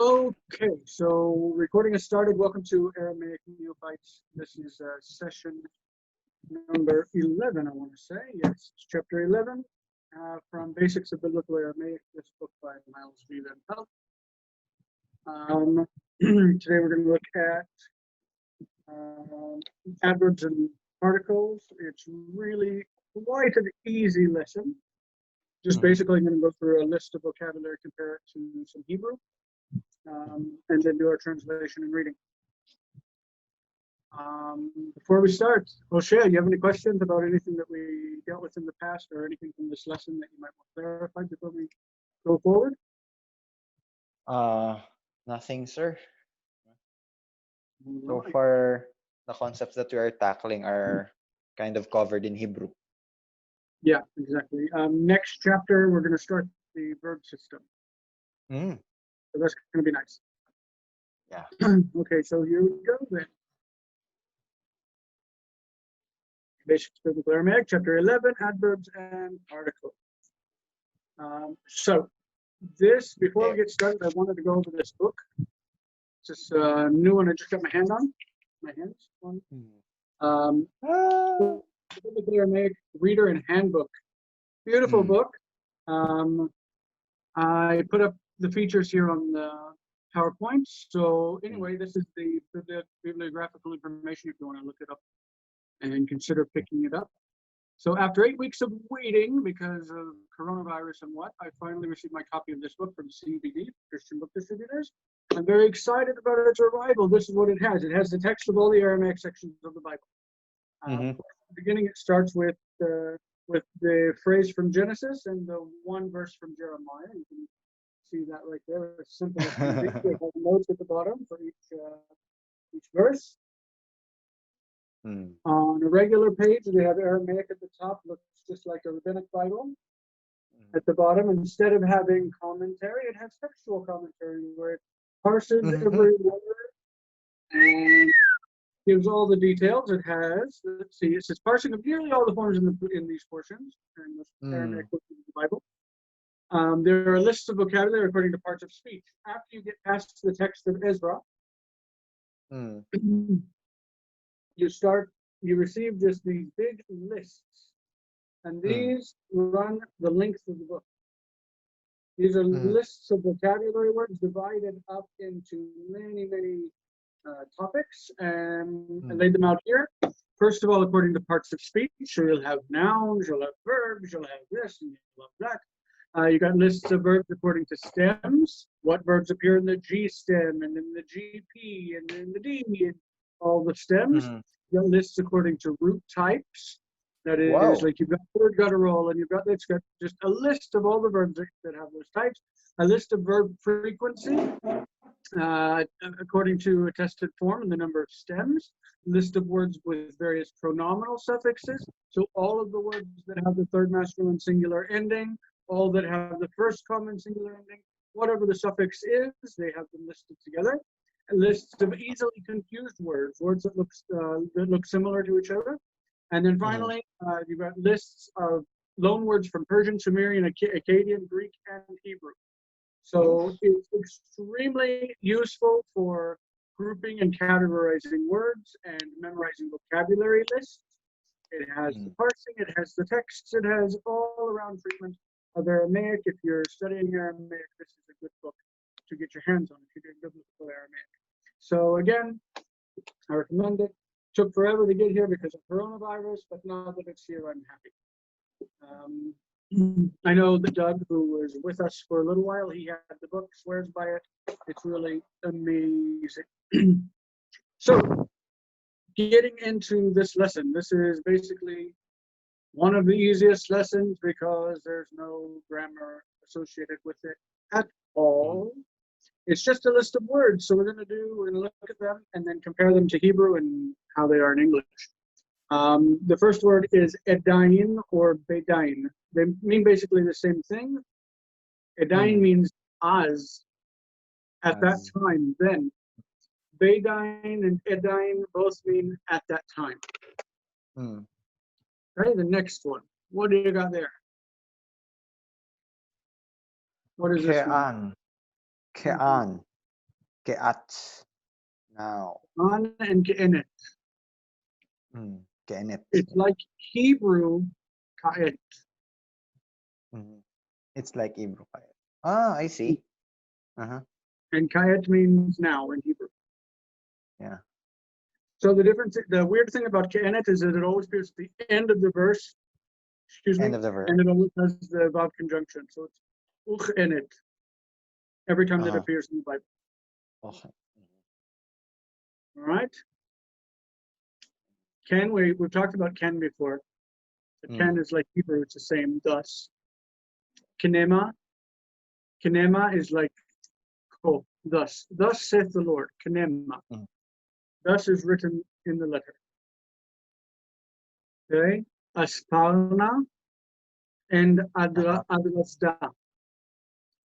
Okay, so recording has started. Welcome to Aramaic Neophytes. This is session number 11, I want to say. Yes, it's chapter 11 from Basics of Biblical Aramaic, this book by Miles V. Van Pelt. Today we're going to look at adverbs and particles. It's really quite an easy lesson. Just basically going to go through a list of vocabulary, compare it to some Hebrew. And then do our translation and reading. Before we start, O'Shea, do you have any questions about anything that we dealt with in the past or anything from this lesson that you might want clarified before we go forward? Nothing, sir. All So right. far, the concepts that we are tackling are kind of covered in Hebrew. Yeah, exactly. Next chapter, we're going to start the verb system. So that's going to be nice. Yeah. Okay, so here we go then. Basics of Biblical Aramaic, chapter 11, adverbs and particles. So this, before we get started, I wanted to go over this book. It's this new one I just got my hands on. Biblical Aramaic Reader and Handbook. Beautiful book. I put up the features here on the PowerPoint. So anyway, this is the bibliographical information if you want to look it up and consider picking it up. So after 8 weeks of waiting because of coronavirus and I finally received my copy of this book from CBD, Christian Book Distributors. I'm very excited about its arrival. This is what it has. It has the text of all the Aramaic sections of the Bible. At the beginning, it starts with the phrase from Genesis and the one verse from Jeremiah. You can see that right there. It's simple. It has notes at the bottom for each verse. On a regular page, they have Aramaic at the top. Looks just like a rabbinic Bible. At the bottom, instead of having commentary, it has textual commentary where it parses every word and gives all the details. It has, let's see, it says parsing of nearly all the forms in these portions in the Aramaic book of the Bible. There are lists of vocabulary according to parts of speech. After you get past the text of Ezra, you receive just these big lists, and these run the length of the book. These are lists of vocabulary words divided up into many topics, and I laid them out here. First of all, according to parts of speech, so you'll have nouns, you'll have verbs, you'll have this, and you'll have that. You got lists of verbs according to stems, what verbs appear in the G stem, and in the GP, and in the D, and all the stems. You got lists according to root types. That is, like you've got word guttural, and you've got just a list of all the verbs that have those types. A list of verb frequency, according to attested form and the number of stems. List of words with various pronominal suffixes. So all of the words that have the third masculine singular ending, all that have the first common singular ending, whatever the suffix is, they have them listed together. Lists of easily confused words that look similar to each other. And then finally, you've got lists of loan words from Persian, Sumerian, Akkadian, Greek, and Hebrew. So it's extremely useful for grouping and categorizing words and memorizing vocabulary lists. It has the parsing, it has the texts, it has all-around treatment of Aramaic. If you're studying Aramaic, this is a good book to get your hands on if you're doing biblical Aramaic. So again, I recommend it. Took forever to get here because of coronavirus, but now that it's here, I'm happy. I know that Doug, who was with us for a little while, he had the book, swears by it. It's really amazing. So, getting into this lesson, this is basically one of the easiest lessons because there's no grammar associated with it at all. It's just a list of words. So we're going to look at them and then compare them to Hebrew and how they are in English. The first word is edain or bedain. They mean basically the same thing. Edain means as, at that time, then. Bedain and edain both mean at that time. Okay, the next one. What do you got there? What is this one? Ke'an. Keat. Now. An and ke'enet. Kenneth. It's like Hebrew ka'et. It's like Hebrew. Ah, I see. And ka'et means now in Hebrew. Yeah. So the weird thing about ke'enet is that it always appears at the end of the verse, End of the verb. and it always has the verb conjunction. So it's uchenet every time that appears in the Bible. Okay. All right. Ken, we've talked about Ken before. So Ken is like Hebrew, it's the same, thus. Kinema is like oh, thus. Thus saith the Lord. Kinema. Thus is written in the letter. Okay. Asparna and adrazda.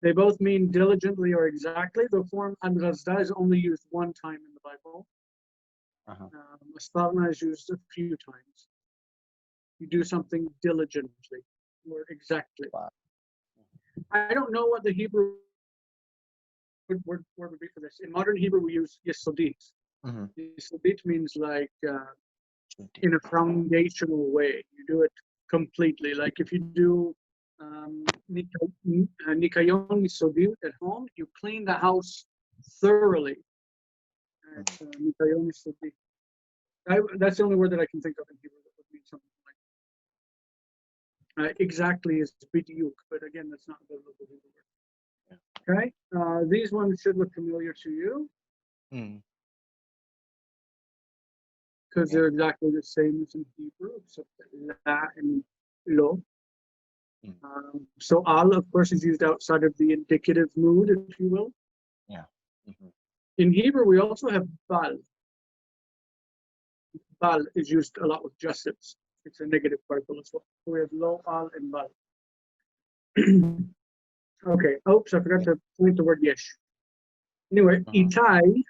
They both mean diligently or exactly. The form adrazda is only used one time in the Bible. Asparna is used a few times. You do something diligently or exactly. Wow. I don't know what the Hebrew word would be for this. In modern Hebrew, we use yesodit. Yesodit means like in a foundational way. You do it completely. Like if you do nikayon yesodit at home, you clean the house thoroughly. Nikayon yesodit. That's the only word that I can think of in Hebrew that would mean something like exactly is bidiyuk, but again, that's not the biblical Hebrew word. Okay, these ones should look familiar to you because they're exactly the same as in Hebrew, except la and lo. So al, of course, is used outside of the indicative mood, if you will. Yeah. In Hebrew, we also have bal. Bal is used a lot with justice. It's a negative particle as well. So we have lo, al, and bal. Okay. Oops, I forgot to point the word yesh. Anyway, itai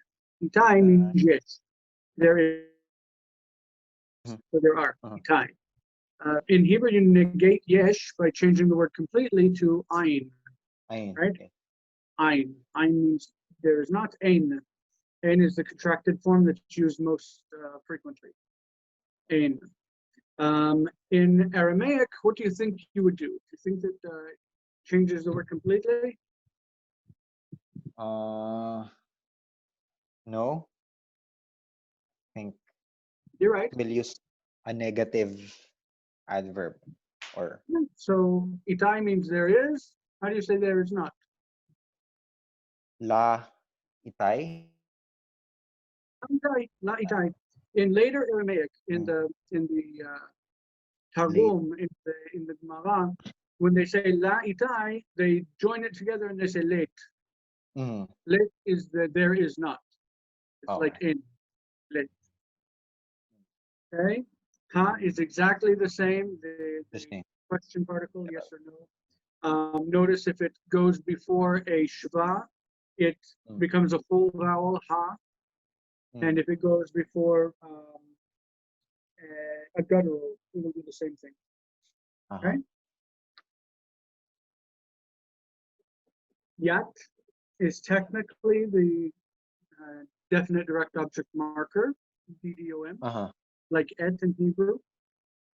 means yes. There is, so there are, itai. In Hebrew, you negate yesh by changing the word completely to ein. Ein. Right? Okay. Ein. Ein means there is not ein. Ein is the contracted form that's used most frequently. Ein. In Aramaic, what do you think you would do? Do you think that changes the word completely? No. I think You're right. we'll use a negative adverb or so itai means there is. How do you say there is not? la itai. La itai. In later Aramaic, in the Targum, in the Gemara, when they say la itai, they join it together and they say let. Let is that there is not. It's like in let. Okay. Ha is exactly the same. The question particle, yes or no. Notice if it goes before a shva, it becomes a full vowel, ha. And if it goes before a guttural, it will do the same thing. Okay. Yat is technically the definite direct object marker, DDOM, like et in Hebrew.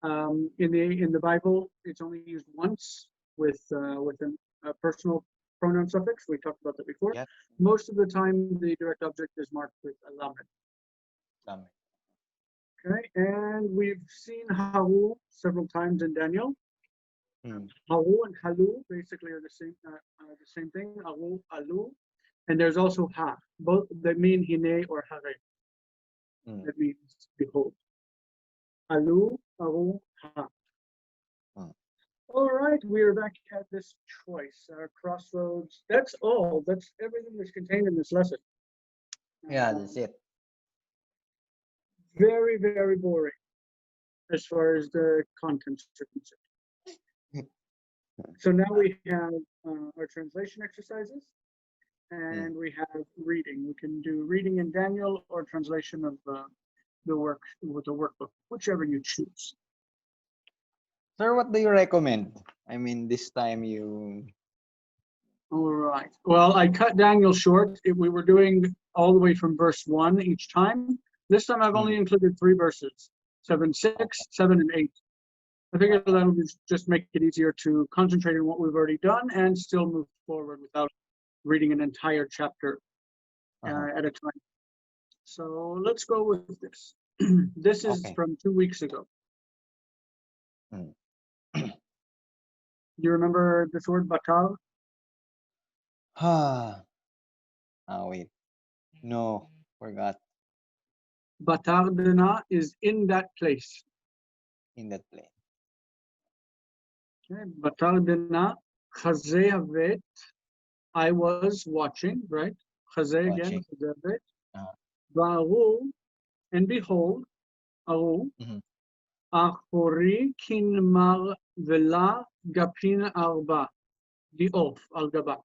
In the Bible, it's only used once with a personal pronoun suffix. We talked about that before. Yep. Most of the time, the direct object is marked with a lamed. Okay, and we've seen haru several times in Daniel. Haru and halu basically are the same thing. Haru, alu, and there's also ha. Both that mean hine or hare. That means behold. Alu, haru, ha. All right, we are back at this choice, crossroads. That's all. That's everything that's contained in this lesson. Yeah, that's it. Very, very boring as far as the contents are concerned. So now we have our translation exercises, and we have reading. We can do reading in Daniel or translation of the workbook, whichever you choose. Sir, what do you recommend? I mean, this time you All right. Well, I cut Daniel short. We were doing all the way from verse 1 each time. This time I've only included 3 verses, 7, 6, 7, and 8. I figured that'll just make it easier to concentrate on what we've already done and still move forward without reading an entire chapter at a time. So let's go with this. This is from 2 weeks ago. You remember this word batar? Wait. No, forgot. Batar dena is in that place. In that place. Okay. Batar dena, chazeh havet, I was watching, right? Chazeh again, chazeh havet. Va'aru, and behold, aru, achori kinmar vela gapin arba, the off al gaba.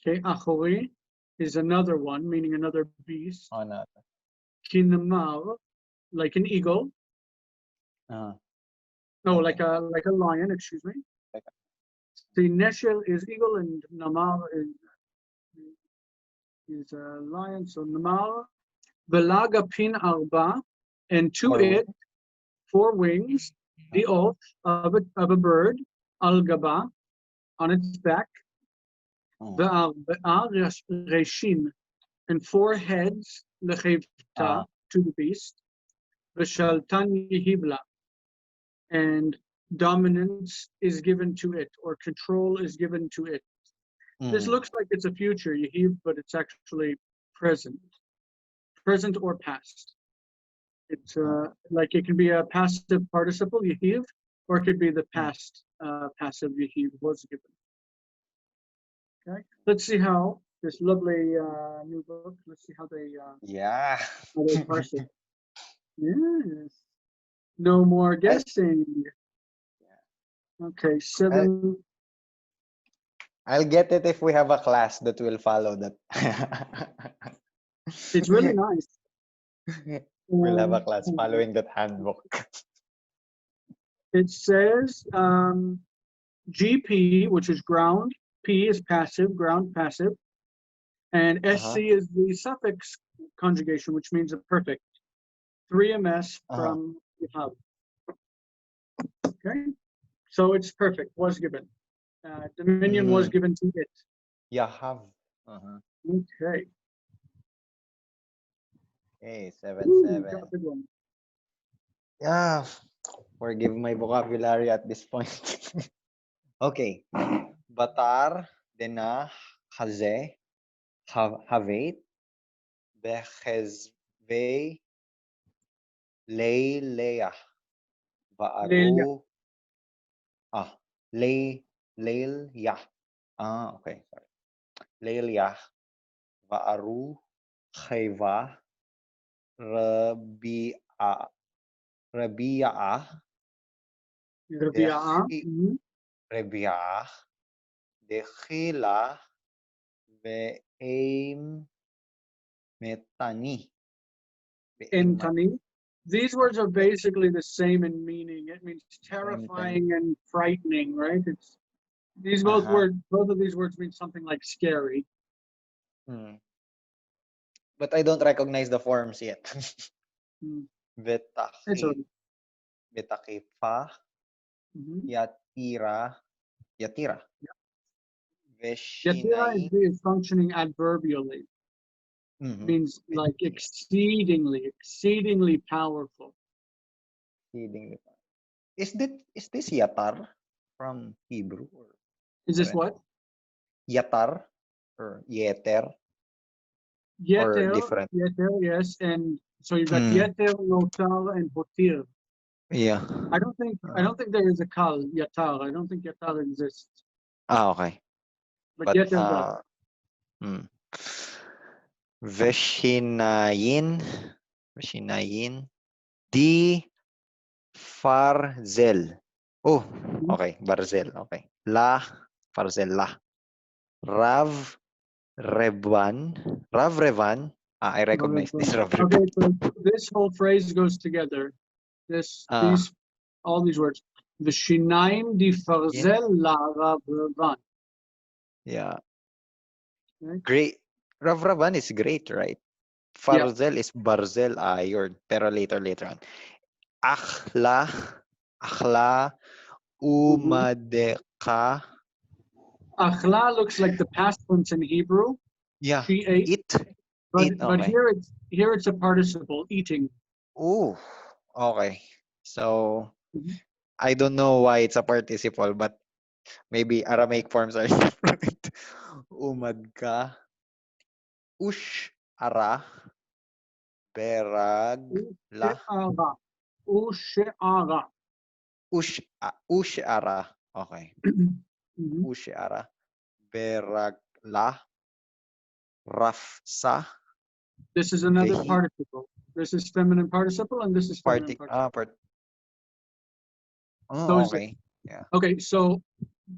Okay, achori is another one, meaning another beast. Kinmar, like an eagle. No, like a lion, excuse me. The neshel is eagle and namar is a lion. So namar, velagapin arba, and to it 4 wings, the oath of a bird, al gaba, on its back, reshin, and 4 heads, lechevta, to the beast, v'shaltan yihibla, and dominance is given to it, or control is given to it. This looks like it's a future yehiv, but it's actually present or past. It's like it can be a passive participle yehiv, or it could be the past passive yehiv was given. Okay, let's see how this lovely new book. Let's see how they how they parse it. Yes. No more guessing. Okay, 7. I'll get it if we have a class that will follow that. It's really nice. We'll have a class following that handbook. It says GP, which is ground, P is passive, ground passive, and SC is the suffix conjugation, which means a perfect. 3MS from Yahav. Okay, so it's perfect, was given. Dominion was given to it. Yahav. Okay. Okay, 7, 7. Yeah, forgive my vocabulary at this point. Okay. Batar, dena, haze, havet, bechezve, leilea, vaaru, leilya. Okay, sorry. Leilya, vaaru, cheva, Rabia, Rabia, Dechila, Ve'em Metani. Emtani. These words are basically the same in meaning. It means terrifying and frightening, right? It's these both of these words mean something like scary. But I don't recognize the forms yet. Betaki, betakifa, yatira. Yatira is functioning adverbially. Means like exceedingly powerful. Exceedingly powerful. Is this yatar from Hebrew? Or is this what? Yatar or yeter? Yeter, or different? Yeter, yes, and so you've got yeter, notar, and hotir. Yeah. I don't think there is a kal yatar. I don't think yatar exists. Okay. But yeter does. Veshinayin, di farzel. Oh, okay, barzel. Okay. La farzel la. Rav Revan. I recognize this Rav Revan. Okay, so this whole phrase goes together. All these words. V'shinaim di farzel la Rav Revan. Yeah. Right? Great. Ravravan is great, right? Yeah. Farzel is barzel iron. Pero later on. Akhla. Akhla. Mhm. Umadeka. Akhla looks like the past tense in Hebrew. Yeah. She ate, It. but It. but Okay. here it's a participle, eating. Oh. Okay. So, Mhm. I don't know why it's a participle, but maybe Aramaic forms are different. Umadka. Ush. Ara. Berag. La. Ushe'ara. Ushe'ara. Ush ara. Okay. Mhm. Ush ara. Beragla. Rafsa. This is another Vehi. participle. This is feminine participle, and this is feminine Party. participle. Oh, Those okay. Yeah. okay. So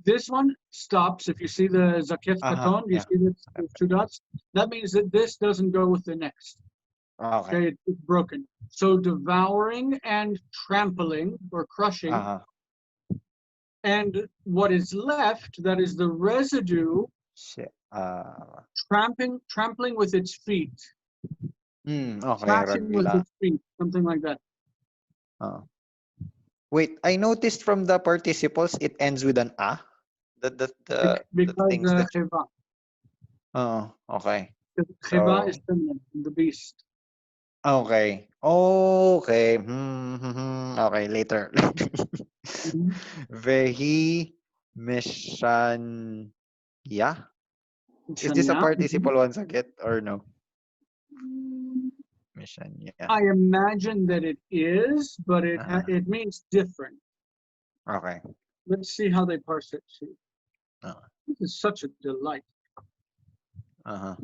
this one stops. If you see the zakef katon, you Yeah. see those two dots. That means that this doesn't go with the next. Okay. Okay, it's broken. So devouring and trampling or crushing, Uh-huh. and what is left, that is the residue, Shit. trampling with its feet, Okay. smashing with Ragla. its feet, something like that. Uh, Wait, I noticed from the participles it ends with an a. The Because things that. cheva, Oh, okay. cheva So is feminine, the beast. okay. Okay. Okay, later. Mhm. Vehi Meshan. Yeah. Is this a Shania. Mhm. participle once again or no? Mission. Yeah. I imagine that it is, but Uh-huh. it means different. Okay. Let's see how they parse it. See, Uh, this is such a delight. uh-huh.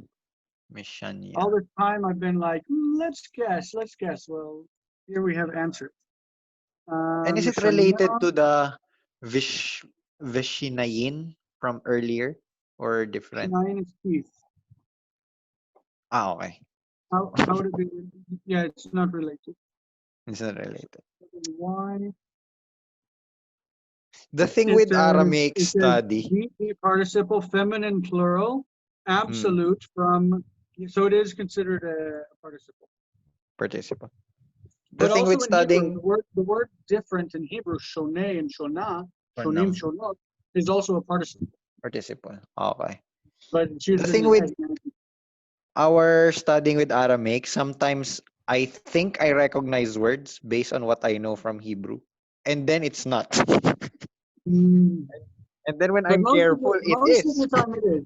Mission. All Yeah. the time I've been like, let's guess, let's guess. Well, here we have answers. And is it Shania, related to the Vishinayin from earlier or different? Shania is teeth. Okay. How would it be? Yeah, it's not related. It's not related. Why? The thing with Aramaic It says study. the participle, feminine plural, Hmm. absolute from, so it is considered a participle. Participle. The But thing also with in Hebrew, studying the word different in Hebrew, shoneh and shonah, or shonim, no shonot, is also a participle, participle. Okay. but it's The used thing in with as an our studying with Aramaic, sometimes I think I recognize words based on what I know from Hebrew. And then it's not. mm, And then when but I'm careful, it most of is. the time it is.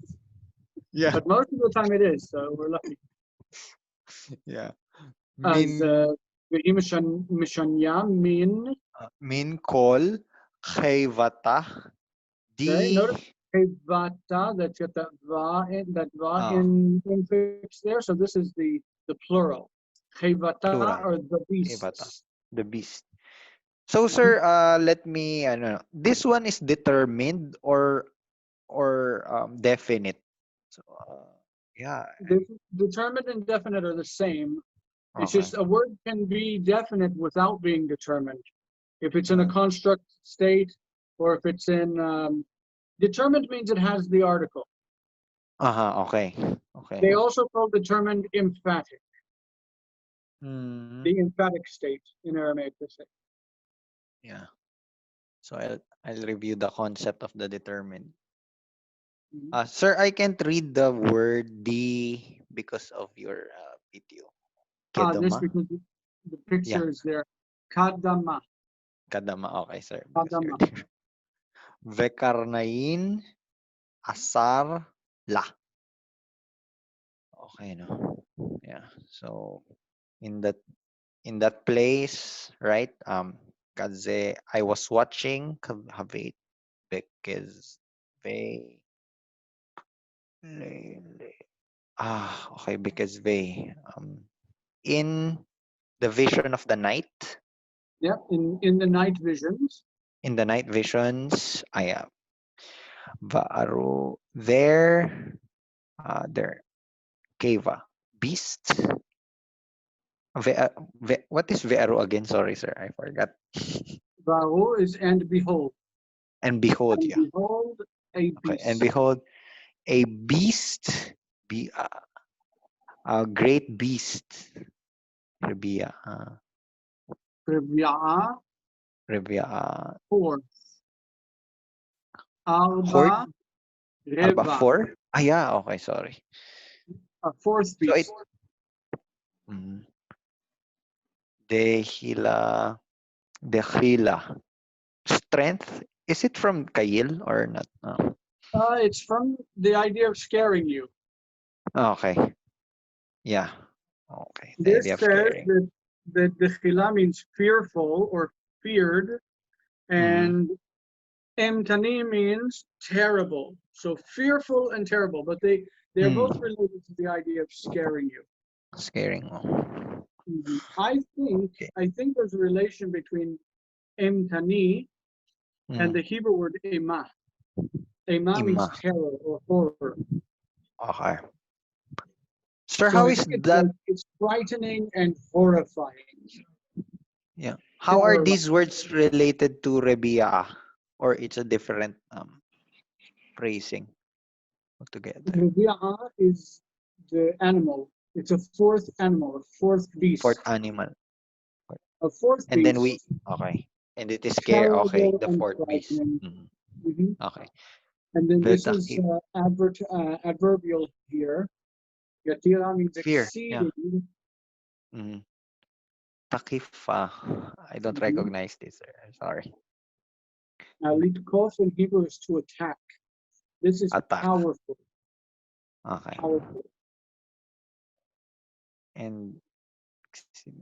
Yeah. But most of the time it is. So we're lucky. Yeah. As Min Mishanya min. min call khayvata Okay, di notice Hevata, that's got that va ah in fix there. So this is the plural. Hevata plural or the khayvata, beasts. the beast. So Mhm. sir, let me ano, this one is determined or definite. So yeah, The determined and definite are the same. It's okay. just a word can be definite without being determined. If it's in a Uh, construct state, or if it's in determined means it has the article. okay. Okay. They also call determined emphatic, Mm, the emphatic state in Aramaic. They say. yeah. So I'll review the concept of the determined. Mhm. Sir, I can't read the word D because of your video. This Kedama? because the Yeah, picture is there. Kadama, kadama. Okay, sir, because you're kadama. there. Vekarnain, asar, la. Okay, no. Yeah. So in that place, right? Kaze I was watching Kavit because they okay, because they in the vision of the night, Yep, in the night visions. in the night visions, I am Vaaru there, there, Keva, beast. What is Vearu again? Sorry, sir, I forgot. Varu is and behold. And behold, And yeah. behold a Okay, and beast. behold, A beast. Be a great beast. Rebia. ربيعة Rebia. fourth. Horde. أربع Arba ربع 4? Ah, yeah. Okay, sorry. a fourth So it. beast. Mm, Dehila. Dehila. Strength. Is it from Kail or not? No. It's from the idea of scaring you. Okay. Yeah. Okay. The idea This of says scaring. that the khila means fearful or feared, Mm-hmm. and emtani means terrible. So fearful and terrible, but they're both related to the idea of scaring you. Scaring. Mhm. Okay. I think there's a relation between emtani and the Hebrew word ema. Ema means Ima. terror or horror. Okay. Sir, So how I is think it's that? like it's frightening and horrifying. Yeah. How are Terror. these words related to Rebia? Or it's a different phrasing altogether? Rubi'a is the animal. It's a fourth animal, a fourth Fourth beast. animal. A fourth And then we, beast, okay. And it is scare, okay. terrible The and fourth beast. frightening. Mhm. Mhm. Okay. And then this is Vedaki. adverbial here. Yatira means Fear. Yeah. exceeding. Mm. Takifa. I don't Mhm. recognize this, sir. I'm sorry. Litkof in Hebrew is to attack. This is Attack. powerful. Okay. Powerful. And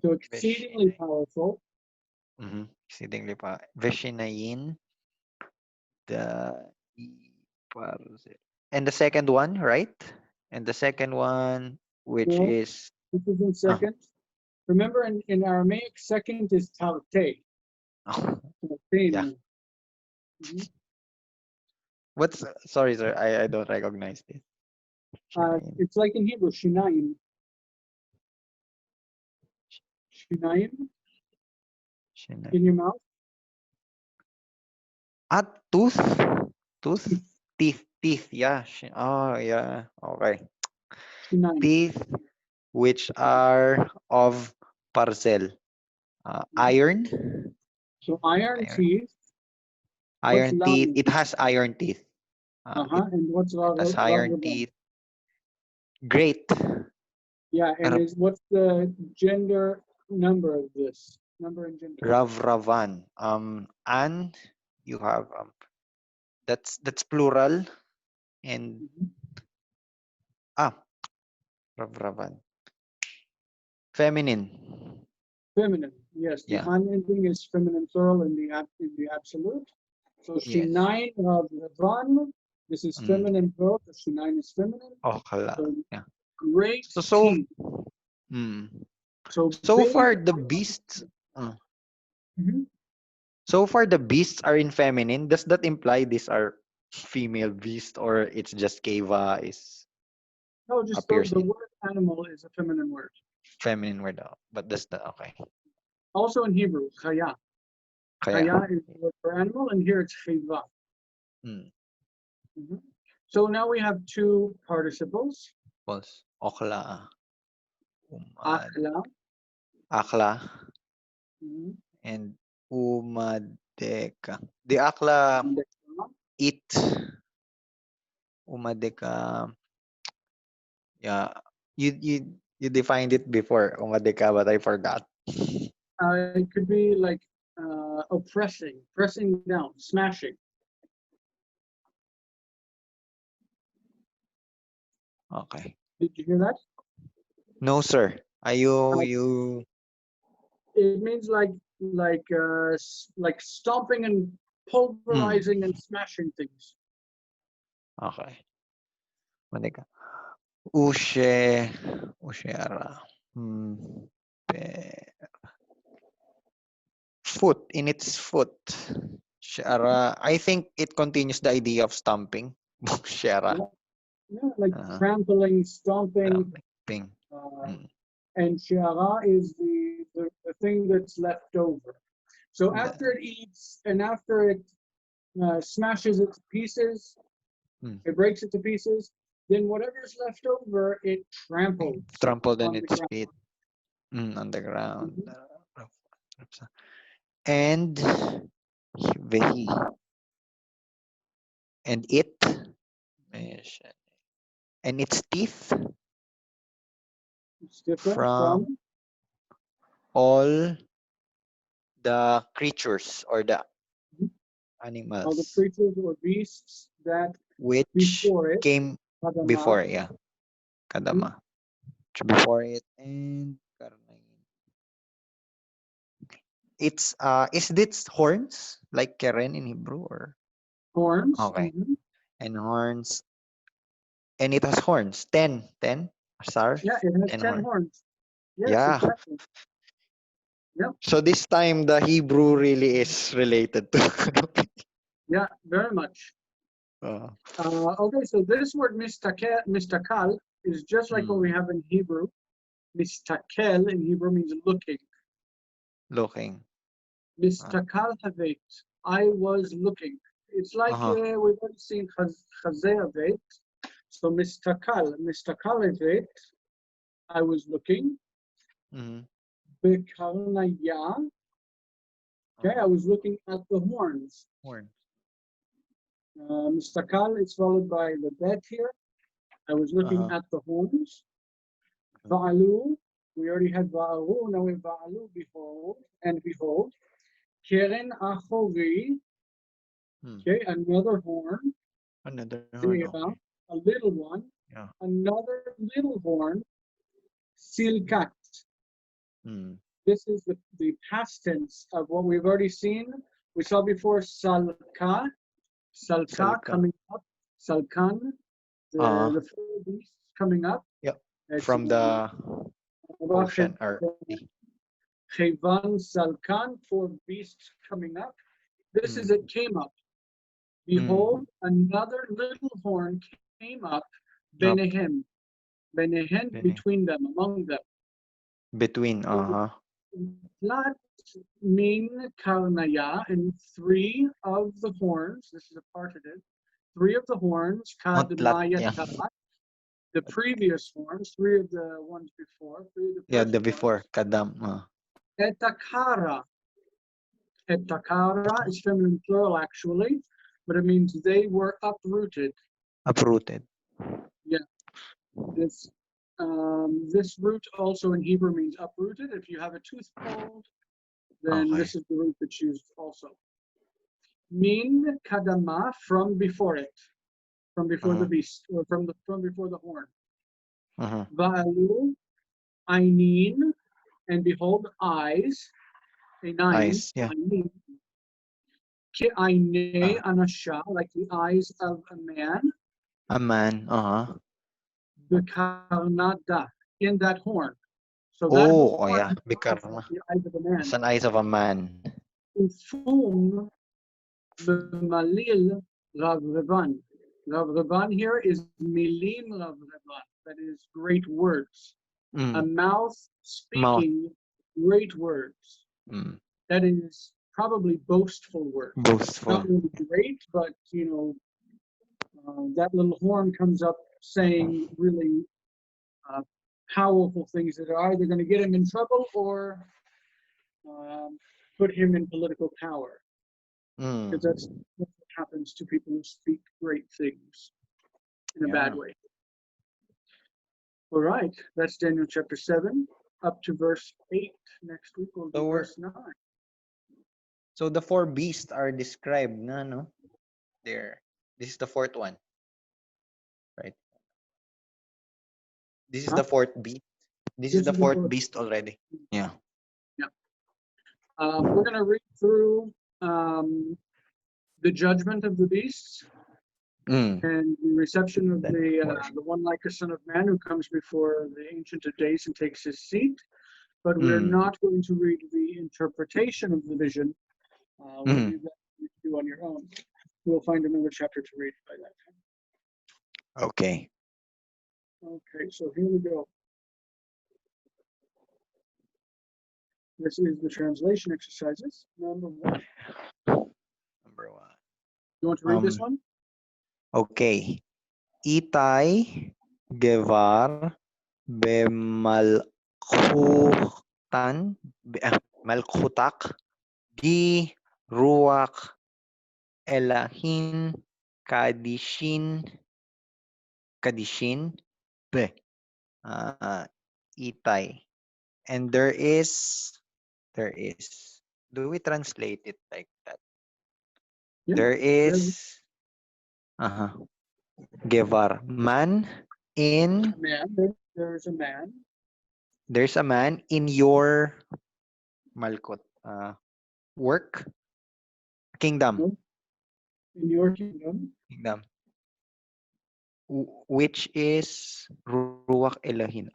So exceedingly powerful. exceedingly pa. Veshinayin. The and the second one, right? And the second one, which No, is this is in uh, second. Remember in Aramaic, second is tarte. yeah. Tartenu. Mhm. What's sorry, sir? I don't recognize this. Shinayin. It's like in Hebrew, shinayim. Shinayim Shinayin. in your mouth. Ah, tooth, tooth, teeth. Yeah. Oh, yeah. Okay. Shinayim. Teeth, which are of parcel. Iron. So iron Iron. teeth. What's Iron teeth. lam? It has iron teeth. It And what's has iron ragavan? teeth. Great. Yeah, and is what's the gender number of this? Number and gender. Ravravan. And you have that's plural and Mhm. ah Ravravan. Feminine. Feminine. Yes, the Yeah. an ending is feminine plural in the absolute. So Yes. shinayin ragavan. This is Mm. feminine plural. So shinayin is feminine. Okala. So Yeah. great So teeth. mm, So so big. far the beasts uh, Mhm. so far the beasts are in feminine. Does that imply these are female beasts or it's just Keva is No, just appears the in word animal is a feminine word. feminine word but that's the okay. Also in Hebrew, chaya. Kaya. Chaya is the word for animal, and here it's chiva. Mm. Mhm. So now we have two participles, Pulse. Okla. Umad. akla, Akla. mhm, And umadeka. The akla andeka. eat. Umadeka. Yeah. You defined it before, umadeka, but I forgot. It could be like oppressing, pressing down, smashing. Okay. Did you hear that? No, sir. Are Uh, you it means like stomping and mm. pulverizing and smashing things. Okay. Umadeka. Ushe. Usheara. Hmm. Pe- Foot in its foot. Shara. I think it continues the idea of stomping. Shara. Yeah, yeah, like Uh-huh. trampling, stomping, Ping. uh, Mm. and shiara is the thing that's left over. So after The- it eats and after it smashes it to pieces, It breaks it to pieces. Then whatever's left over, it tramples Trampled on on the its ground. feet. On the ground. Mhm. And he and it and its teeth It's different from from all the creatures or the all the animals creatures or beasts that which before it, came Adama, before it. Yeah, kadama. Before it and karnain. It's is this horns like keren in Hebrew or horns. okay and horns and it has horns 10 stars Yeah, it has 10 10 horns. horns. Yes, Yeah. exactly. Yep. So this time the Hebrew really is related to. Yeah, very much. uh, Okay, so this word mistakal is just like what we have in Hebrew. Mistakel in Hebrew means looking. looking. Mistakal havet. I was looking. It's like we've already seen chazeh havet. So mistakal havet. I was looking. Bekarnaya. Okay, I was looking at the horns. Horn. Mistakal is followed by the bet here. I was looking at the horns. Va'alu, we already had va'alu, now we va'alu, behold, and behold. Keren achori, okay, another horn. Another horn. Okay. A little one. Yeah. Another little horn. Silkat. This is the past tense of what we've already seen. We saw before salka, coming up, salkan, the four beasts coming up. Yep. It's, From the ocean or Chevan salkan, four beasts coming up. This is it came up. Behold, another little horn came up, benehem, between them, among them. Between, Lat min karnaya, and three of the horns, this is a partitive, three of the horns, kadmayata, the previous horns, three of the ones before, the before, kadam. Etakara. Etakara is feminine plural actually, but it means they were uprooted. Uprooted. Yeah. This root also in Hebrew means uprooted. If you have a tooth pulled, then this is the root that's used also. Min kadama, from before it, from before the beast, or from before the horn. Va'alu, einin, and behold, eyes. Eyes, yeah. Ki'ainei anasha, like the eyes of a man. A man, Bekarnada, in that horn. So that horn yeah, is like the eyes of a man. it's an eyes of a man. Ufum b'malil Rav Revan. Rav Revan here is milim Rav Revan. That is great words. A mouth speaking great words. That is probably boastful words. Boastful. Not really great, but that little horn comes up saying really powerful things that are either going to get him in trouble or put him in political power. Because that's what happens to people who speak great things in a bad way. All right, that's Daniel chapter 7 up to verse 8. Next week will be verse 9. So the four beasts are described, no? There. This is the fourth one. Right? This is the fourth beast. This is the fourth beast already. Yeah. Yeah. We're going to read through the judgment of the beasts and the reception of the one like a son of man who comes before the Ancient of Days and takes his seat. But we're not going to read the interpretation of the vision. We'll leave that to do on your own. We'll find another chapter to read by that time. Okay. Okay, so here we go. This is the translation exercises, number 1. Number 1. You want to read this one? Okay. Itay, Gevar, Bemalkutan, Malkutak, Di, Ruach, Elahin, Kadishin, Kadishin, Be, Itay. And there is, do we translate it like that? Yeah, There there's is, Gevar, man in, a man. There's a man. there's a man in your Malkut, work, kingdom, No, in your kingdom. kingdom, which is Ruach Elohim,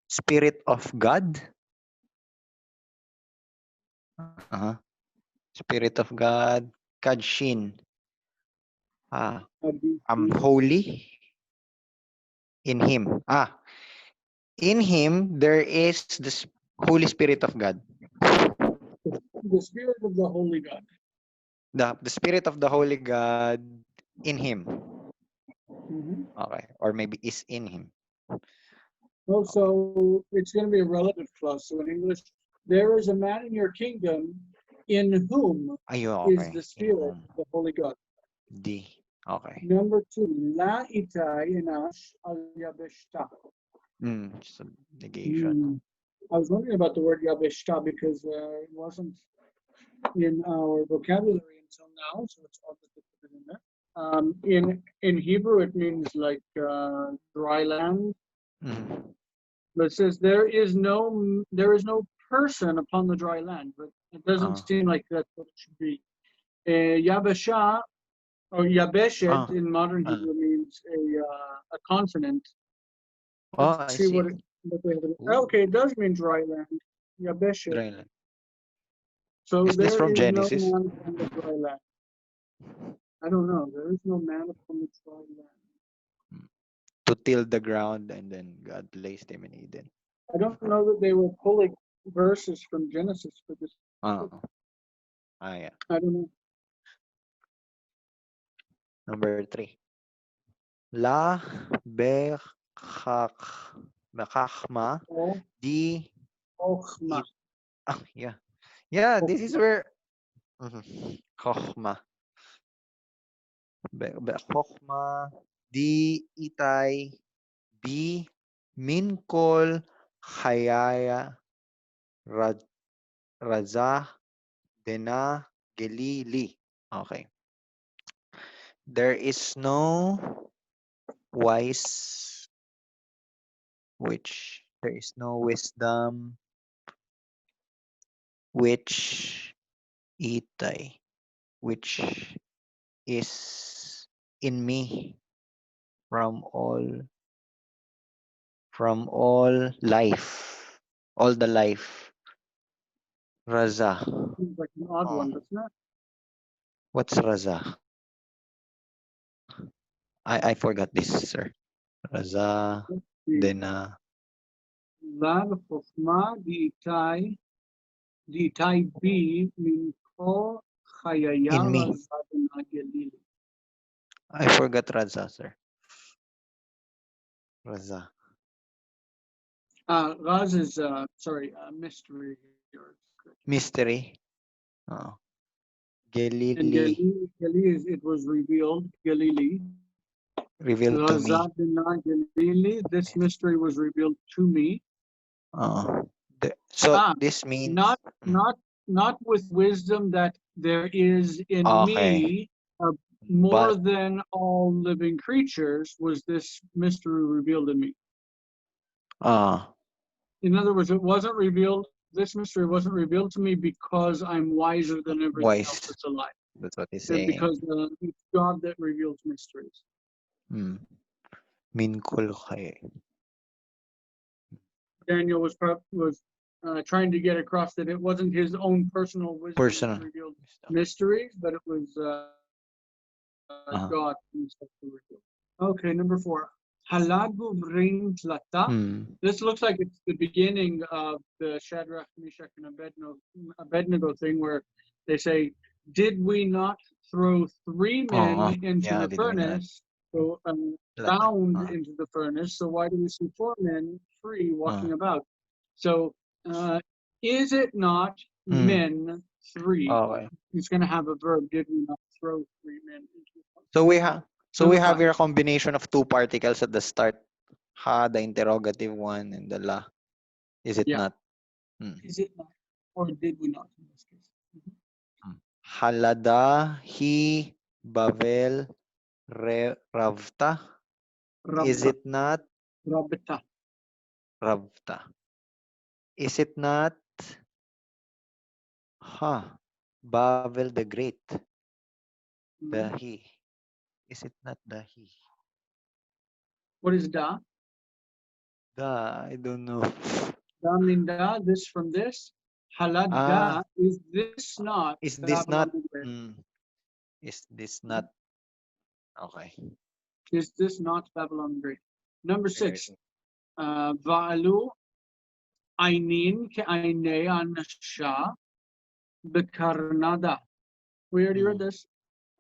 Spirit of God, Spirit of God, Kadshin, holy in Him. In Him there is the Holy Spirit of God. The spirit of the holy God. The Spirit of the Holy God in Him. Mm-hmm. Okay. Or maybe is in Him. Well, Okay. so it's going to be a relative clause. So in English, there is a man in your kingdom in whom Ayun, is okay. the In spirit whom. of the holy God. D. Okay. Number two, la itai inash al yabeshta. So negation. I was wondering about the word yabeshta because it wasn't in our vocabulary until now, so it's odd that they put it in there. In Hebrew, it means like dry land. Mm. But it says there is no person upon the dry land, but it doesn't Uh, seem like that's what it should be. Yabasha or Yabeshet ah, in modern ah. Hebrew means a continent. Oh, Let's I see see. what they have. Ooh, Okay, it does mean dry land. Yabeshet. dry land. So Is this there from is no Genesis? man upon the dry land. I don't know. There is no man upon the dry land. Mm. To till the ground and then God placed him in Eden. I don't know that they were pulling verses from Genesis for this. Uh, yeah. I don't know. Number 3. La Bekachma Oh, di Ochma. it. Yeah. Yeah, this is Ochma. where Chochma. Chochma di itay bi minkol hayaya rad, raza dena gelili. Okay. There is no wise which there is no wisdom which itay which is in me from all life, all the life. Raza. Seems like an odd one, Oh, doesn't it? what's Raza? I forgot this, sir. Raza. Let's see. Then Lav Chochma di itai bi min kol chayaya in me. razadna gelili. I forgot Raza, sir. Raza. Raz is sorry, mystery here. Mystery. Oh. And Gelili. Galili is it was revealed. Galili. Revealed to me. Razadna Galili. This mystery was revealed to me. So Ah, this means not not not with wisdom that there is in okay. me more But than all living creatures was this mystery revealed in me. uh In other words, it wasn't revealed, this mystery wasn't revealed to me because I'm wiser than everything else wise. that's alive. That's what he's And saying. because it's God that reveals mysteries. Hmm. Minkul kay. Daniel was trying to get across that it wasn't his own personal wisdom that Personal revealed wisdom. mysteries, but it was Uh-huh. God himself who revealed. Okay, number 4. Halagu v'rein tlata. Hmm. This looks like it's the beginning of the Shadrach, Meshach, and Abednego thing where they say, did we not throw 3 men into Yeah, the did we not? furnace? So Lata. bound into the furnace. So why do we see four men free walking about? So is it not men three? Okay. He's going to have a verb. Did we not throw three men into the furnace? So we Number have 5. here a combination of two particles at the start. Ha, the interrogative one, and the la. Is it Yeah. not? Hmm. Is it not? Or did we not in this case? Halada, he, Bavel, Ravta. Is Rabta. it not Rabta. Ravta? Is it not Bavel the Great? The he. Is it not the he? What is da? The I don't know. Da mean da, this from this. Halad da, is this not Is this Babylon not? the Great? Is this not? Okay. Is this not Babylon the Great? Number 6. Right. Va'alu ainin ke ainei anasha bekarnada. We already read this.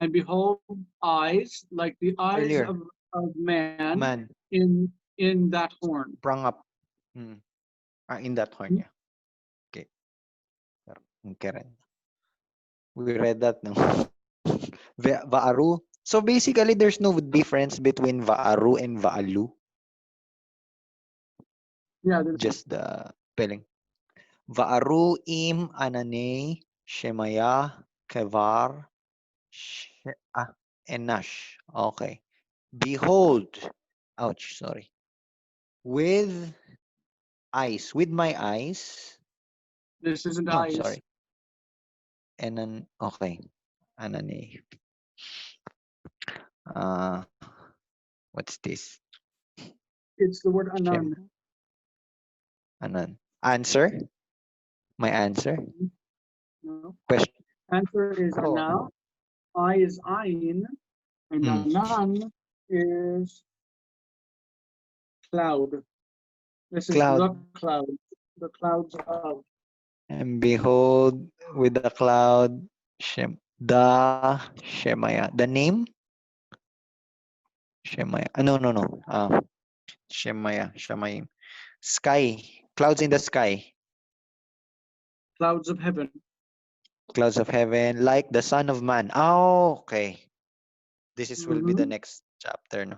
And behold, eyes like the eyes Earlier. of man Man. in that horn. Sprung up. In that horn, yeah. Okay. Okay. We read that, no? Va'aru. So basically, there's no difference between Va'aru and Va'alu. Yeah, Just the spelling. Va'aru im anane shemaya kevar enash. Okay. Behold. Ouch, sorry. With eyes. With my eyes. this isn't No, eyes. sorry. Okay. Anane. What's this? It's the word anan. Anan. Answer? My answer? No. Question. Answer is ana. I is ayin. And anan is cloud. This is Cloud. the cloud. The clouds of. And behold, with the cloud, Shemaya. The name? Shemaya. No. Shemayim. Sky. Clouds in the sky. Clouds of heaven. Clouds of heaven, like the Son of Man. Oh, okay. This will be the next chapter, no?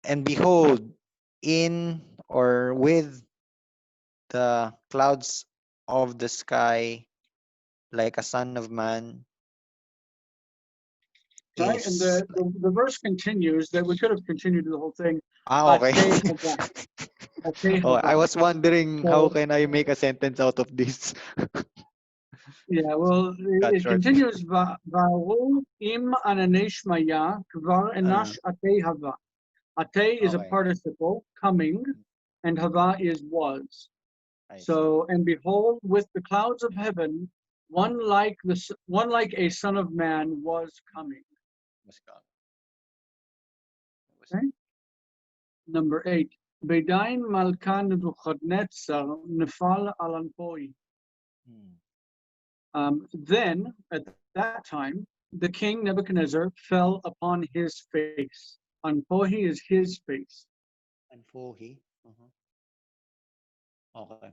And behold, in or with the clouds of the sky, like a Son of Man, Right? And is. the verse continues that we could have continued the whole thing. Okay. Oh, I was wondering how can I make a sentence out of this? Yeah, well, it continues. Va'u im ananeshmaya kvar enash ate hava. Ate is a participle, coming, and hava is was. So, and behold, with the clouds of heaven, one like a son of man was coming. Okay. Number 8. Bedain malkan Nebuchadnezzar nefal alanpoi. Then, at that time, the king Nebuchadnezzar fell upon his face. Anpohi is his face. Anpohi? Okay.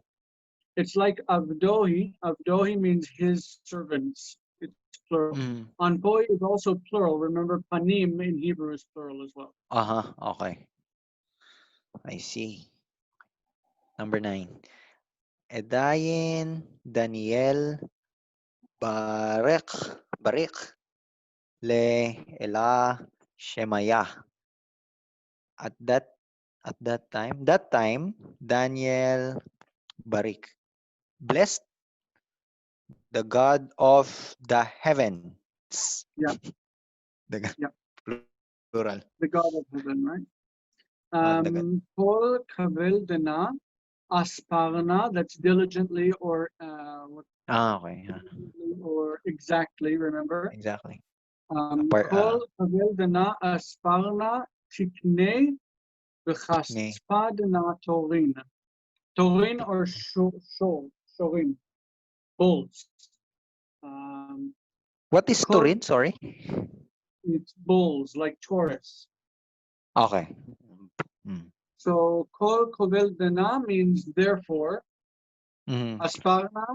It's like Avdohi. Avdohi means his servants. It's plural. Anpohi is also plural. Remember, panim in Hebrew is plural as well. Okay. I see. Number 9. Edayin Daniel Barik Le Ela Shemaya. At that time, Daniel Barik blessed the God of the heavens. Yeah. Plural. The God of heaven, right? Kol kavel dena asparna. That's diligently or Okay. or exactly. Remember. Exactly. Kol kavel dena asparna tikne v'chaspad na torin. Torin or shorin. Bulls. What is Turin? Sorry. It's bulls, like Taurus. Okay. Mm. So kol kovel dana means therefore. Mhm. Asparna,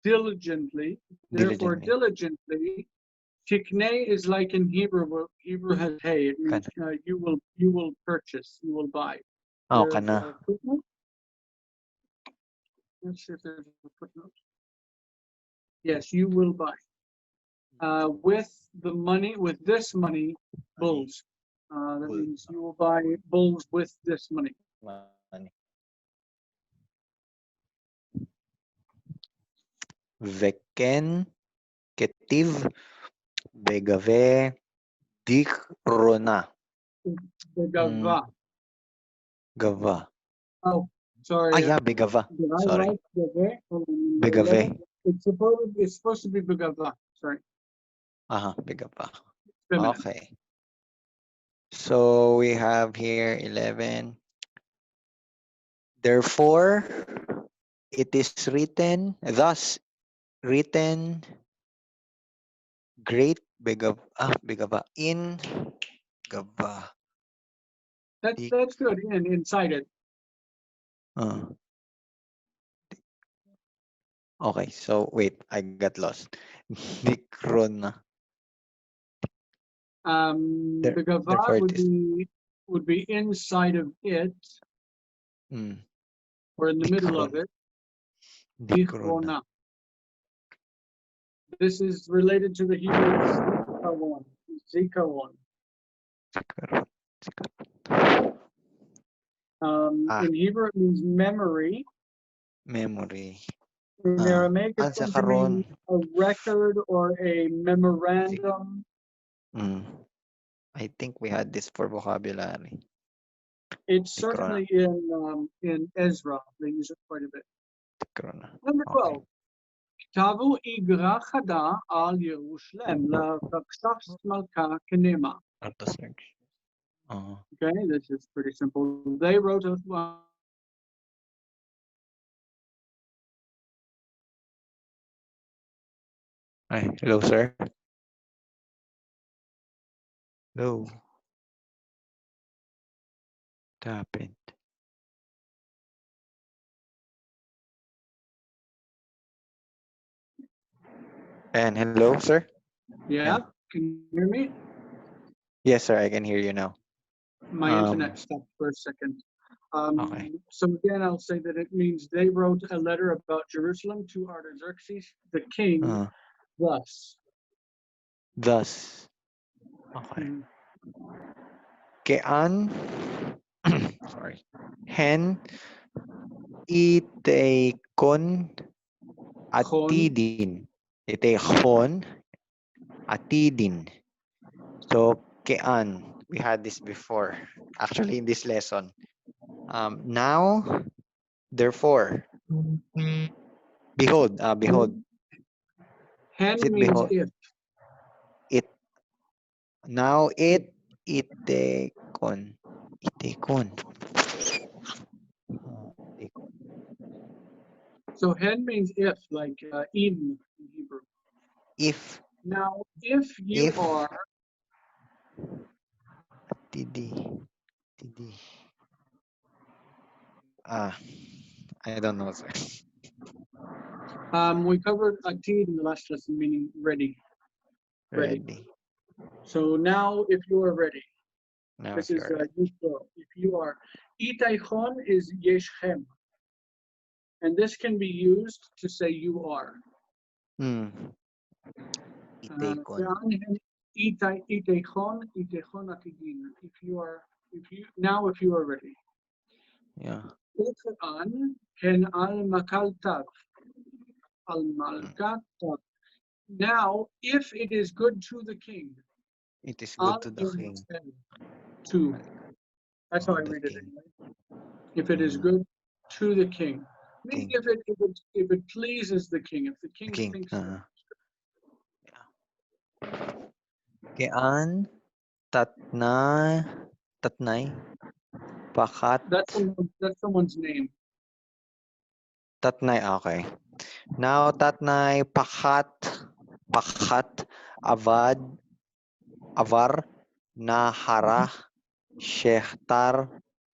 diligently. Therefore, Diligently. diligently. Tikne is like in Hebrew. Where Hebrew has hey. It means Kana. you will purchase, you will buy. Oh, There's kana. a footnote. Let's see if there's a footnote. Yes, you will buy. With the money, with this money, Money. bulls. That Bull. means you will buy bulls with this money. Money. Veken. Ketiv. Begave. Dikrona. The Mm. gava. Gava. Oh, Ah, sorry. yeah, Begava. Did I Sorry. write gave? Begave. It's supposed to be begava. Sorry, Begava. feminine. Okay. So we have here 11. Therefore, it is written, thus written, great Begava in Gava. That's good. And inside it, Uh, okay, so wait, I got lost. Dikrona. begava Therefore, it is would be inside of it mm, or in the middle of Dikron. it. Dikrona. Dichrona. This is related to the Hebrew zikaron. Zikaron. Zikaron. Zikaron. In Hebrew, it means memory. Memory. In Aramaic, it's going to Zakaron. mean a record or a memorandum. Mm. I think we had this for vocabulary. It's Dikrona. certainly in Ezra. They use it quite a bit. Dikrona. Number Okay. 12. כתבו איגרה חדה על ירושלם לבקשת מלכה כנאמן. Auto search. Okay, this is pretty simple. They wrote a Hi. Hello, sir. Hello. What happened? And hello, sir. yeah, can you hear me? Yes, sir. I can hear you now. My internet stopped for a second. Okay. So again, I'll say that it means they wrote a letter about Jerusalem to Artaxerxes, the king, thus. Thus. Okay. Mhm. Kean. Sorry. Hen. Iteikon. Chon, Atidin. Iteikon. Atidin. So, kean. We had this before. Actually, in this lesson. Now, therefore. Behold. Behold. Is hen it means behold? if. It. Now it. Itekon. Itekon. Itekon. So hen means if, like in Hebrew. If. Now, if you If. are TD. TD. Ah. I don't know, sir. we covered atid in the last lesson, meaning ready. Ready. Ready. So now, if you are ready, Now this if is you're ready. you plural. If you are, itaichon is yeshem, and this can be used to say you are. Hmm. Itekon. Itaichon, itaichon atidin. If you are, if you are ready. Yeah. Ukaan hen al makal tav, al malkat tav. Now, if it is good to the king, It is good al to the in king. to. That's how I The read it king. anyway. If it is good to the king, meaning King. if it pleases the king, if the The king king. thinks that. Kean. Tatna. Tatnay. Pakat. That's someone's name. Tatnay. Okay. Now tatnay. Pakat. Pakat. Avad. Avar, Nahara, Shehtar,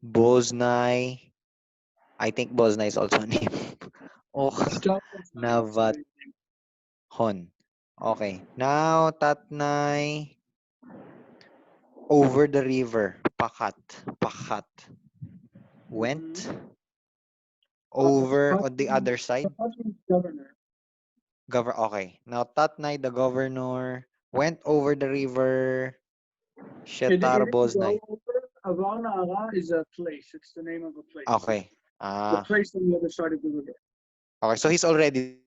Boznai. I think Boznai is also a name. Oh, Start with nice. Navathon. Okay. Now, Tatnay, over the river. Pakat. Pakat. Went over on the other side. Governor. Okay. Now, Tatnay, the governor, went over the river. It Shetar didn't Boznai. go over. Avana Ara is a place. It's the name of a place. Okay. The place on the other side of the river. Okay. So he's already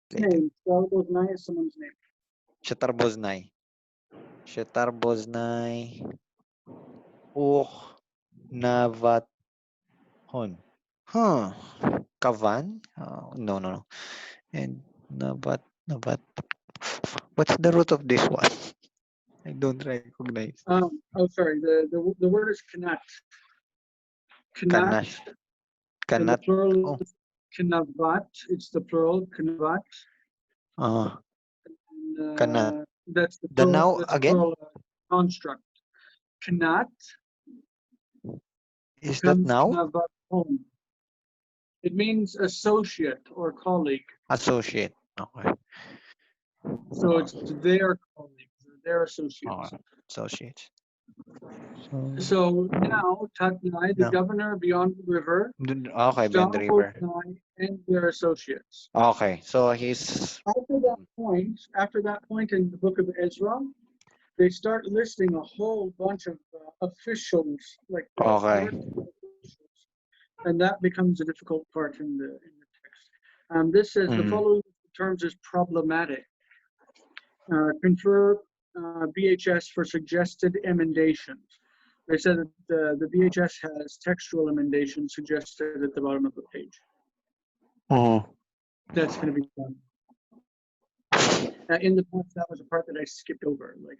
there. Name. Boznai is someone's name. Shetar Boznai. Shetar Boznai. Navathon. Huh. Kavan? No, no, no. And Navat. What's the root of this one? I don't recognize. Sorry. The word is kanat. Kanat. Kanash. And the Kanat. plural Oh. is kanavat. It's the plural kanavat. And, Kanat. that's the The plural. now That's a again? plural construct. Kanat Is that becomes now? kanavat home. It means associate or colleague. Associate. Okay. So it's their colleagues, or their associates. Associate. So now Tatnai, the No. governor beyond the river, Okay, beyond the river. and their associates. Okay, so he's After that point in the book of Ezra, they start listing a whole bunch of officials, like okay. officials, and that becomes a difficult part in the text. This says the following terms is problematic. Confer BHS for suggested emendations. They said that the BHS has textual emendations suggested at the bottom of the page. That's going to be done. In the past, that was a part that I skipped over. Like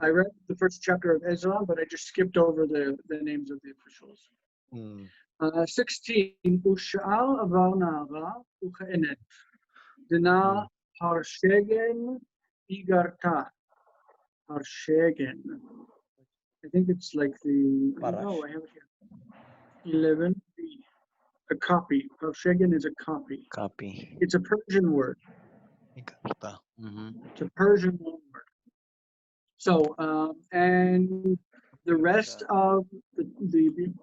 I read the first chapter of Ezra, but I just skipped over the names of the officials. 16. Usha'al avar na'ara uche'enet. Dina harshegen igarta. Harshegen. I think it's like the, I have it here. 11b. A copy. Harshegen is a copy. Copy. It's a Persian word. It's a Persian word. So, and the rest of the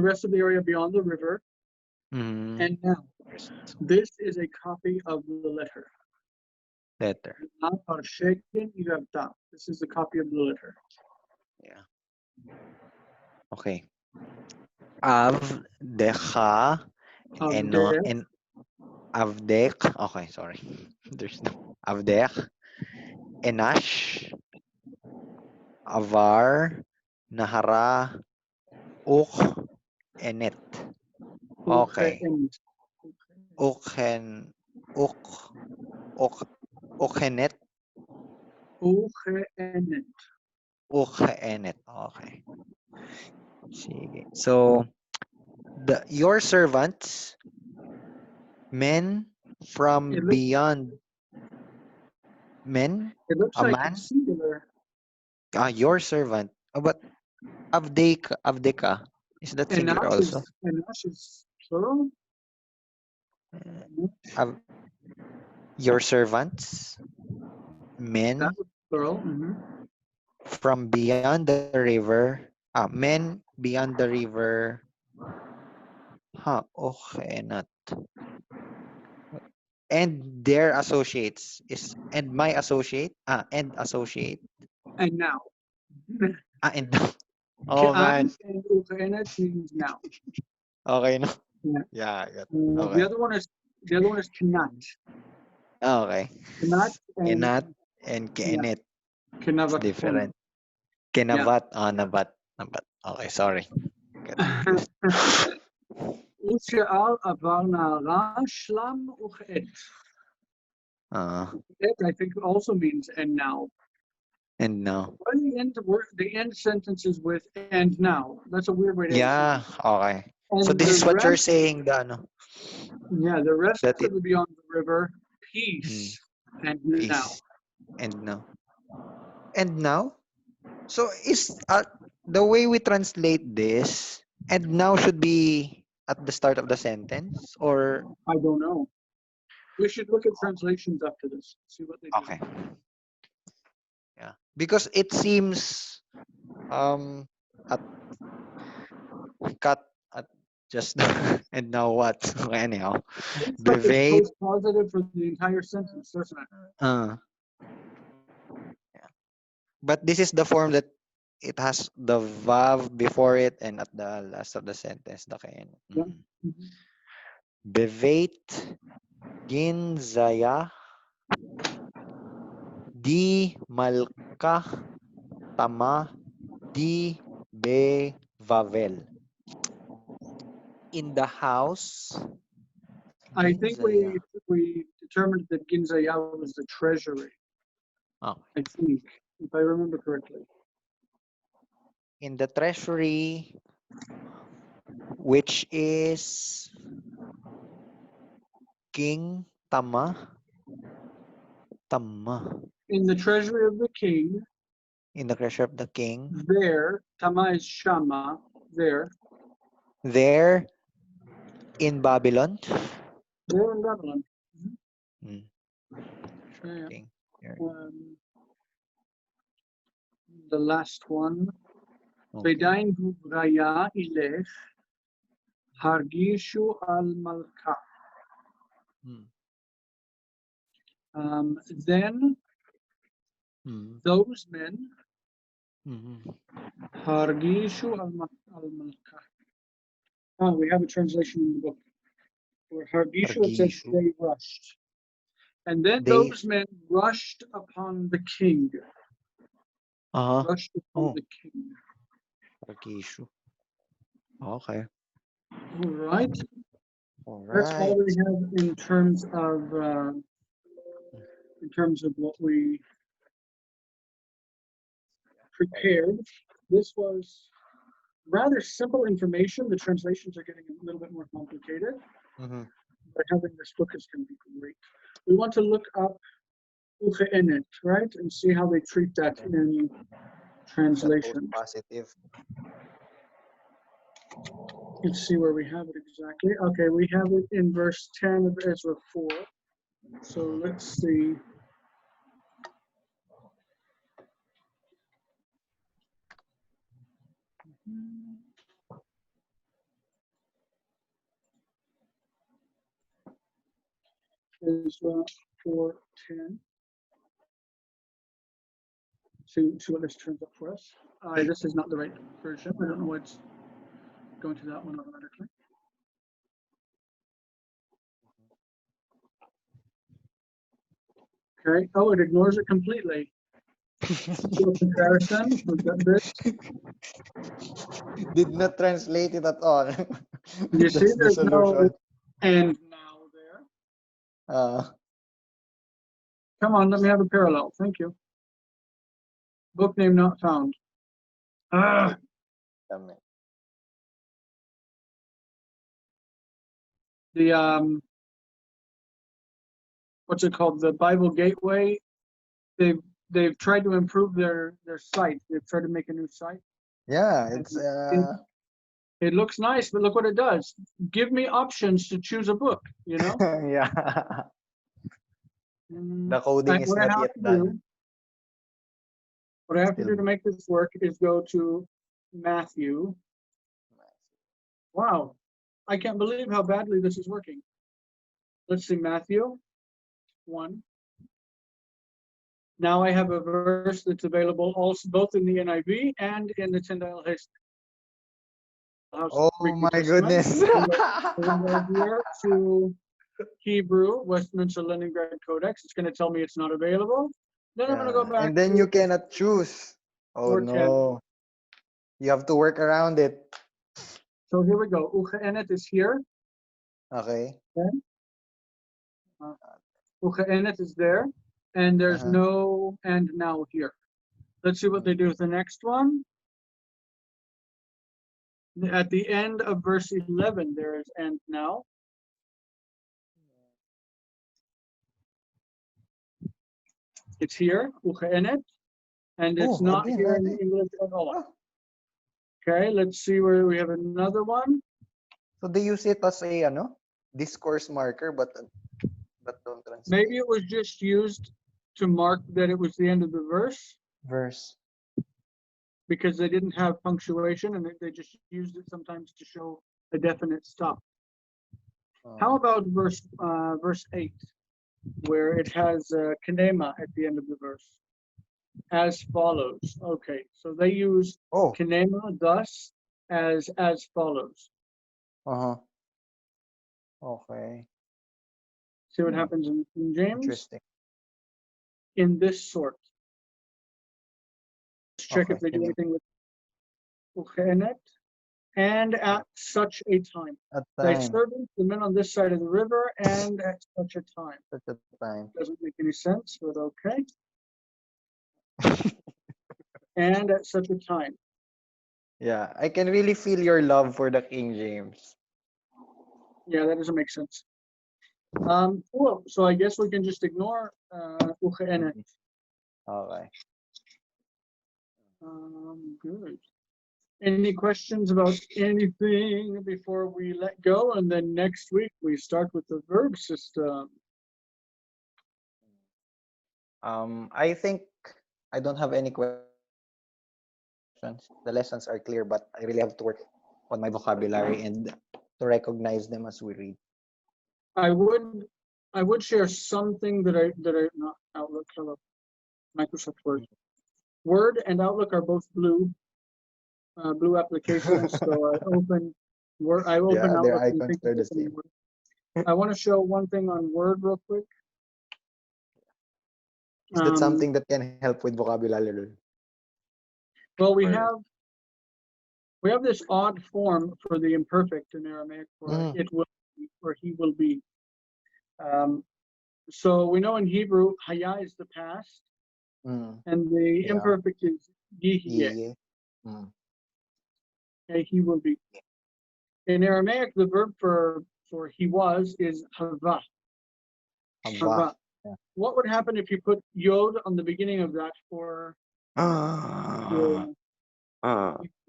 rest of the area beyond the river. And now, this is a copy of the letter. This is the copy of the letter. Yeah. Okay. Avdecha and Avdek. Okay, sorry. There's no Avdek. Enash. Avar. Nahara. Enet. Okay. Uchenet. Uchenet. Okay. So, your servants, men from beyond, men, it looks a like man, it's singular. your servant. But Avdeka, is that singular also? Enash is plural. Your servants, men, That was plural. from beyond the river, men beyond the river. Okay, not. And their associates and my associate, and associate. And now. And oh man. And Uchenet means now. Okay, no. Yeah. Yeah. The other one is Kanat. Okay. Kanat and Kenneth. Kinavat. Different. Kinavat. Nabat. Okay, sorry. Usha'al avar na'ara shlam uche'et. I think also means and now. And now. Why do the end sentences with and now? That's a weird way to end a Yeah, sentence. okay. So And this the is what you're rest, saying, the ano, yeah, the rest that of it the beyond the river, mm, peace, and now. is and now. And now? So is the way we translate this and now should be at the start of the sentence or I don't know. We should look at translations after this, see what they do. okay. Yeah. Because it seems at cut at just and now what? Anyhow. Seems like it's Bevate post positive for the entire sentence, doesn't it? uh yeah. But this is the form that it has the verb before it and at the last of the sentence the kain. Yeah. Mhm. Bevate ginzaya di malka tama di bevavel. In the house I think ginzaya. we determined that Ginzaya was the treasury. Oh. I think, if I remember correctly. In the treasury which is King Tama. In the treasury of the king, In the treasury of the king. there, Tama is Shama, there, There in Babylon. there in Babylon. Mm. Yeah. King. There. The last one. Okay. Bedain Gubraya Ilech Hargishu al Malka. Mm. Then Mm. those men Mm-hmm. Hargishu al Malka. Oh, we have a translation in the book. For Hargishu, it says Argishu. they rushed. And then They those men rushed upon the king. Rushed upon oh the king. Argishu. Okay. All right. All That's all right. we have in terms of what we prepared. This was rather simple information. The translations are getting a little bit more complicated, Mm-hmm. but having this book is going to be great. We want to look up Uche'enet, right, and see how they treat that in translation. Positive. Let's see where we have it exactly. Okay, we have it in verse 10 of Ezra 4. So let's see. Ezra 4:10. See what this turns up for us. This is not the right version. I don't know why it's going to that one automatically. Okay. Oh, it ignores it completely. Do a comparison. We've got this. Did not translate it at all. You see, That's the there's no solution. and now there. Come on, let me have a parallel. Thank you. Book name not found. Ah, the what's it called? The Bible Gateway. They've tried to improve their site. They've tried to make a new site. Yeah, And it's it looks nice, but look what it does. Give me options to choose a book, you know? yeah. The coding is What I not have yet to done. do, what I have to do to make this work is go to Matthew. Wow, I can't believe how badly this is working. Let's see, Matthew 1. Now I have a verse that's available also both in the NIV and in the Tyndale House Oh Greek New my Testament. goodness. We'll go here to Hebrew, Westminster Leningrad Codex. It's going to tell me it's not available. Then I'm going to go Yeah. back And then to you cannot choose. Oh 410. no. You have to work around it. So here we go. Uche'enet is here. Okay. Okay. Uche'enet is there. And there's Uh-huh. no and now here. Let's see what they do with the next one. At the end of verse 11, there is and now. It's here, uchenet, and it's Oh, not again, here in again. English at all. Ah, Okay, let's see where we have another one. so they use it as a discourse marker, but don't translate. Maybe it was just used to mark that it was the end of the verse Verse. because they didn't have punctuation and they just used it sometimes to show a definite stop. How about verse 8, where it has kinema at the end of the verse? As follows. Okay, so they use Oh. kinema thus as follows. Uh-huh. Okay. See what happens in King James? Interesting. In this sort. Let's check Okay, if they can do you- anything with uchenet. And at such a time. At Thy time. servants, the men on this side of the river, and at such a time. At the time. Doesn't make any sense, but okay. And at such a time. Yeah, I can really feel your love for the King James. Yeah, that doesn't make sense. Cool. So I guess we can just ignore uchenet. Okay. Good. Any questions about anything before we let go? And then next week we start with the verb system. I think I don't have any questions. The lessons are clear, but I really have to work on my vocabulary and to recognize them as we read. I would share something that I not Outlook, hello, Microsoft Word. Word and Outlook are both blue applications. So I open Yeah, their Outlook and icons think are of the opening same. Word. I want to show one thing on Word real quick. Is that something that can help with vocabulary? Well, we Or- have this odd form for the imperfect in Aramaic for it will be, or he will be. So we know in Hebrew, haya is the past, and the Yeah. imperfect is yihyeh. Yeah. Okay, he will be. In Aramaic, the verb for he was is hava. Hava. Yeah. What would happen if you put yod on the beginning of that for exactly?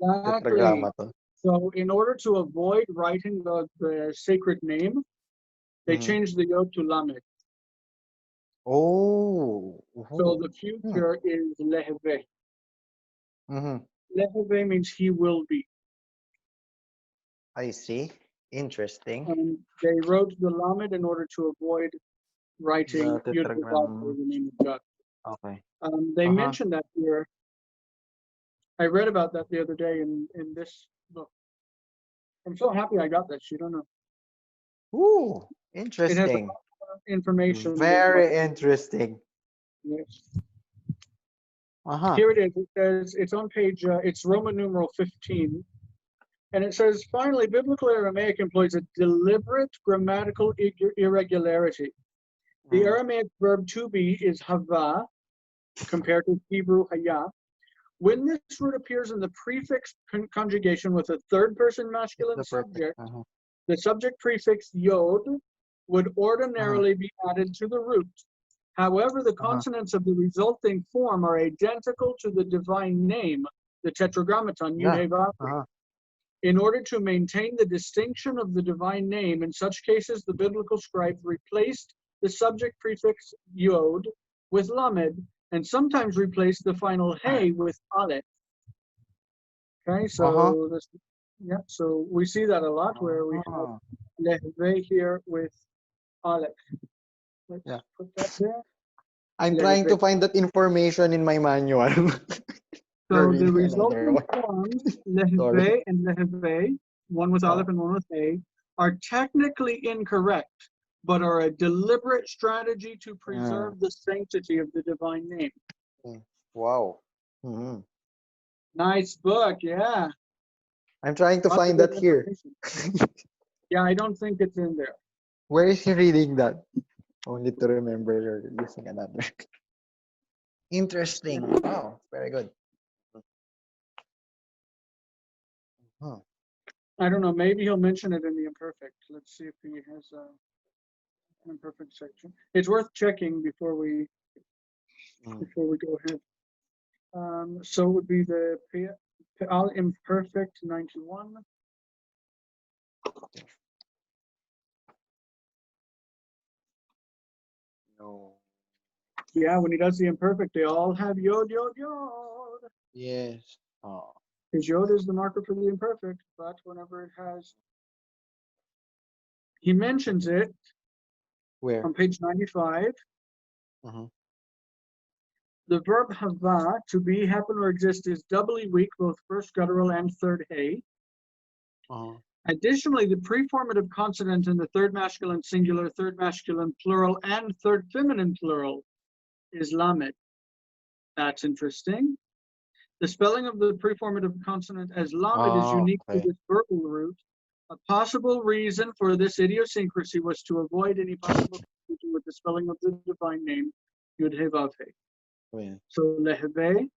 Tetragrammaton. So in order to avoid writing the sacred name, they changed the yod to lamed. Oh. So the future is leheve. Leheve means he will be. I see. Interesting. And they wrote the lamed in order to avoid writing The Yud Vav tetragram. for the name of God. Okay. They mentioned that here. I read about that the other day in this book. I'm so happy I got that. You don't know. Ooh, It has interesting. information. Very interesting. Yes. Uh-huh. Here it is. It says it's on page. It's Roman numeral 15, and it says finally, biblical Aramaic employs a deliberate grammatical irregularity. The Aramaic verb to be is hava, compared to Hebrew haya. When this root appears in the prefix conjugation with a third person masculine subject, the subject prefix yod would ordinarily be added to the root. However, the consonants of the resulting form are identical to the divine name, the tetragrammaton, Yud Vav. In order to maintain the distinction of the divine name, in such cases, the biblical scribes replaced the subject prefix yod with lamed, and sometimes replaced the final hey with aleph. Okay, so this, yeah, so we see that a lot where we have lehve here with aleph. Let's put that there. I'm trying to find that information in my manual. So the resulting forms, lehve and lehve, one with aleph and one with a, are technically incorrect, but are a deliberate strategy to preserve the sanctity of the divine name. Wow. Nice book, yeah. I'm trying to find that here. Yeah, I don't think it's in there. Where is he reading that? Only to remember you're using another. Interesting. Wow, very good. Huh. I don't know. Maybe he'll mention it in the imperfect. Let's see if he has an imperfect section. It's worth checking before we go ahead. So it would be the Pelt imperfect 91. No. Yeah, when he does the imperfect, they all have yod, yod, yod. Yes. Oh. His yod is the marker for the imperfect, but whenever it has, he mentions it Where? on page 95. Uh-huh. The verb hava, to be, happen, or exist, is doubly weak, both first guttural and third hay. Uh-huh. Additionally, the preformative consonant in the third masculine singular, third masculine plural, and third feminine plural is lamed. That's interesting. The spelling of the preformative consonant as lamed is unique to Okay. this verbal root. A possible reason for this idiosyncrasy was to avoid any possible confusion with the spelling of the divine name, Yud He Vav He. Well, So leheve,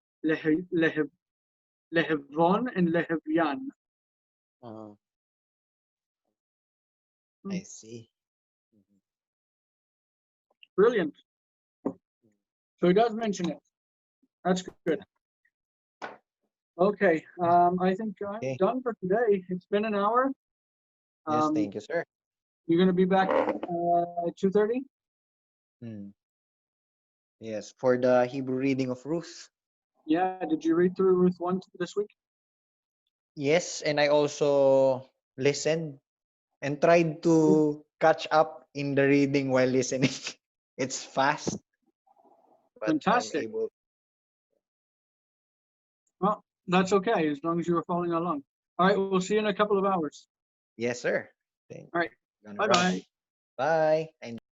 lehevon, and lehevyan. uh, Hmm. I see. Brilliant. So he does mention it. That's good. Okay, I think I'm Okay. done for today. It's been an hour. Yes, thank you, sir. You're going to be back at 2:30? Yes, for the Hebrew reading of Ruth. Yeah, did you read through Ruth 1 this week? Yes, and I also listened and tried to catch up in the reading while listening. It's fast, but I'm Fantastic. able. Well, that's okay, as long as you were following along. All right, we'll see you in a couple of hours. Yes, sir. Thank All right, Gonna bye-bye. rush. Bye. I